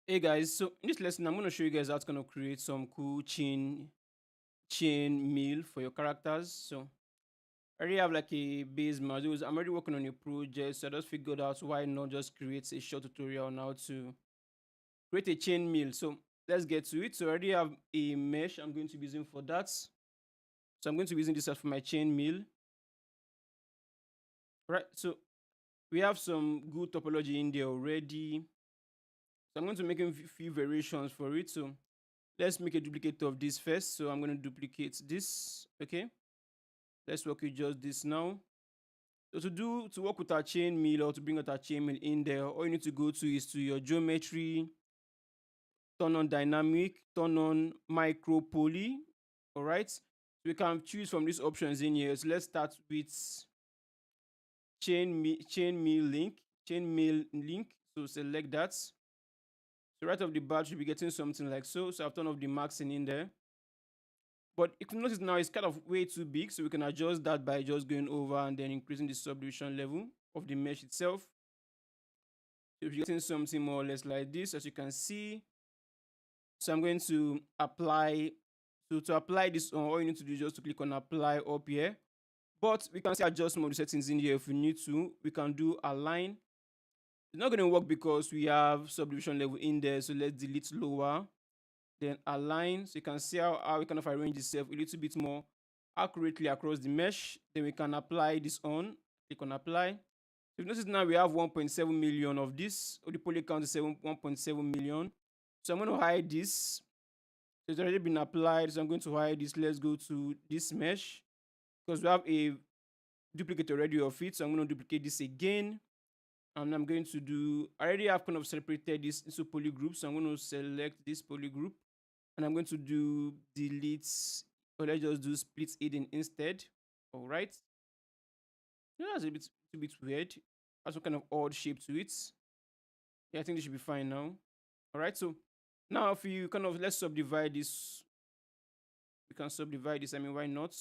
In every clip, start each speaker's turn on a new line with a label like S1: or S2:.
S1: Hey guys, so in this lesson, I'm going to show you guys how to kind of create some cool chain meal for your characters. So I already have like a base modules. I'm already working on a project, so I just figured out why not just create a short tutorial on how to create a chain meal. So let's get to it. So I already have a mesh I'm going to be using for that. So I'm going to be using this as for my chain meal. Right. So we have some good topology in there already. So I'm going to make a few variations for it. So let's make a duplicate of this first. So I'm going to duplicate this. Okay. Let's work with just this now. So to work with our chain mill or to bring out our chain mill in there, all you need to go to is to your geometry, turn on dynamic, turn on micropoly. All right. So we can choose from these options in here. So let's start with chain mill link. So select that. So right off the bat, you'll be getting something like so. So I've turned off the maxing in there. But if you notice now, it's kind of way too big, so we can adjust that by just going over and then increasing the subdivision level of the mesh itself. So if you're getting something more or less like this, as you can see. So I'm going to apply. So to apply this on, all you need to do is just to click on apply up here. But we can see adjust some of the settings in here if we need to. We can do align. It's not going to work because we have subdivision level in there. So let's delete lower. Then align, so you can see how we kind of arrange this a little bit more accurately across the mesh. Then we can apply this on, click on apply. So you notice now we have 1.7 million of this, or the poly count is 1.7 million. So I'm going to hide this. So it's already been applied, so I'm going to hide this. Let's go to this mesh because we have a duplicate already of it. So I'm going to duplicate this again, and I'm going to do, I already have kind of separated this into poly groups. So I'm going to select this poly group, and I'm going to do delete, or let's just do split hidden instead. All right. Yeah, that's a bit weird. Has some kind of odd shape to it. Yeah, I think this should be fine now. All right. So now if you kind of, let's subdivide this. We can subdivide this. I mean, why not?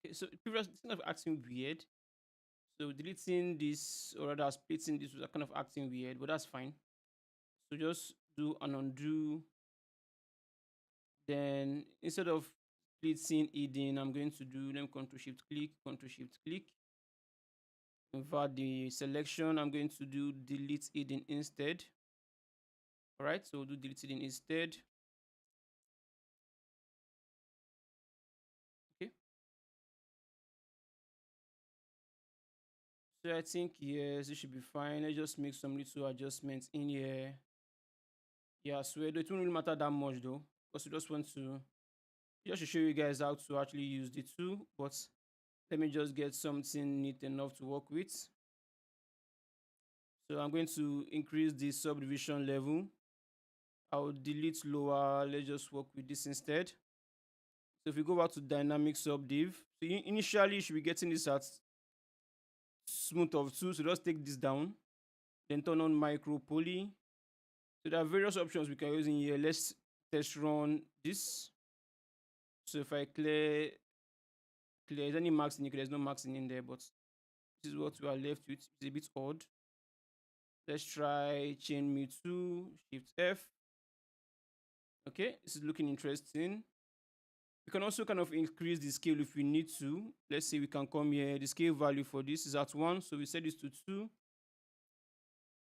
S1: Okay, so previous it's kind of acting weird. So deleting this, or rather splitting this, was kind of acting weird, but that's fine. So just do an undo. Then instead of splitting hidden, I'm going to do, let me control shift click. Invert the selection. I'm going to do delete hidden instead. All right, so we'll do delete hidden instead. Okay. So I think yes, it should be fine. Let's just make some little adjustments in here. Yeah, so it won't really matter that much though, because we just want to just to show you guys how to actually use the tool. But let me just get something neat enough to work with. So I'm going to increase the subdivision level. I'll delete lower. Let's just work with this instead. So if we go back to dynamic subdiv, so initially you should be getting this at smooth of 2. So just take this down, then turn on micropoly. So there are various options we can use in here. Let's test run this. So if I clear, is any marks in here? There's no marks in there, but this is what we are left with. It's a bit odd. Let's try chain me 2, shift F. Okay, this is looking interesting. We can also kind of increase the scale if we need to. Let's say we can come here. The scale value for this is at 1. So we set this to 2.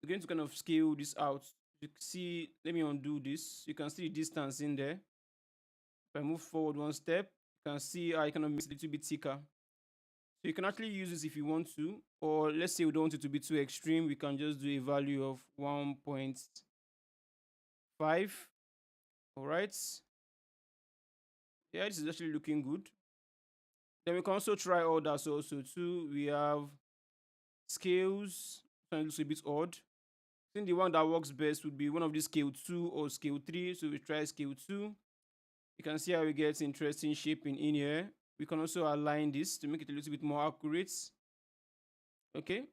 S1: We're going to kind of scale this out. You can see, let me undo this. You can see the distance in there. If I move forward one step, you can see I kind of makes it a little bit thicker. So you can actually use this if you want to. Or let's say we don't want it to be too extreme. We can just do a value of 1.5. All right. Yeah, this is actually looking good. Then we can also try others also too. We have scales. It looks a bit odd. I think the one that works best would be one of these scale 2 or scale 3. So we try scale 2. You can see how we get interesting shaping in here. We can also align this to make it a little bit more accurate. Okay.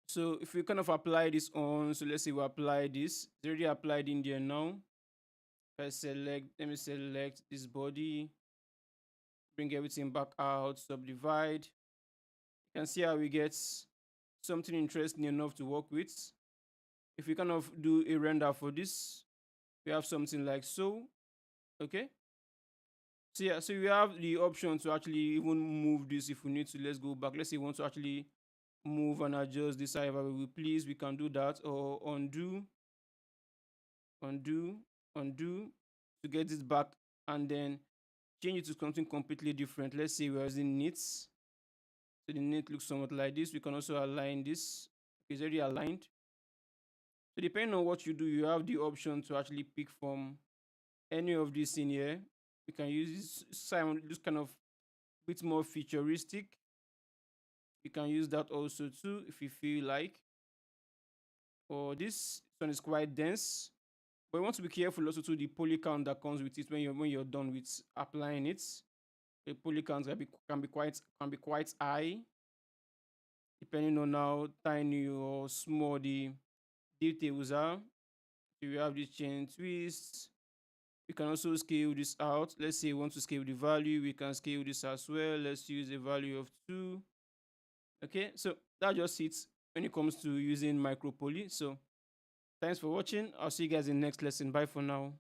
S1: So if we kind of apply this on, so let's say we apply this. It's already applied in there now. If I select, let me select this body, bring everything back out, subdivide. You can see how we get something interesting enough to work with. If we kind of do a render for this, we have something like so. Okay. So yeah, so we have the option to actually even move this if we need to. Let's go back. Let's say we want to actually move and adjust this however we please. We can do that, or undo, undo to get this back, and then change it to something completely different. Let's say we're using knits. So the knit looks somewhat like this. We can also align this. It's already aligned. So depending on what you do, you have the option to actually pick from any of these in here. We can use this kind of bit more futuristic. You can use that also too if you feel like. Or this one is quite dense, but you want to be careful also to the poly count that comes with it when you're done with applying it. The poly count can be quite high depending on how tiny or small the details are. So we have this chain twist. We can also scale this out. Let's say we want to scale the value. We can scale this as well. Let's use a value of 2. Okay, so that just it when it comes to using Micropoly. So thanks for watching. I'll see you guys in the next lesson. Bye for now.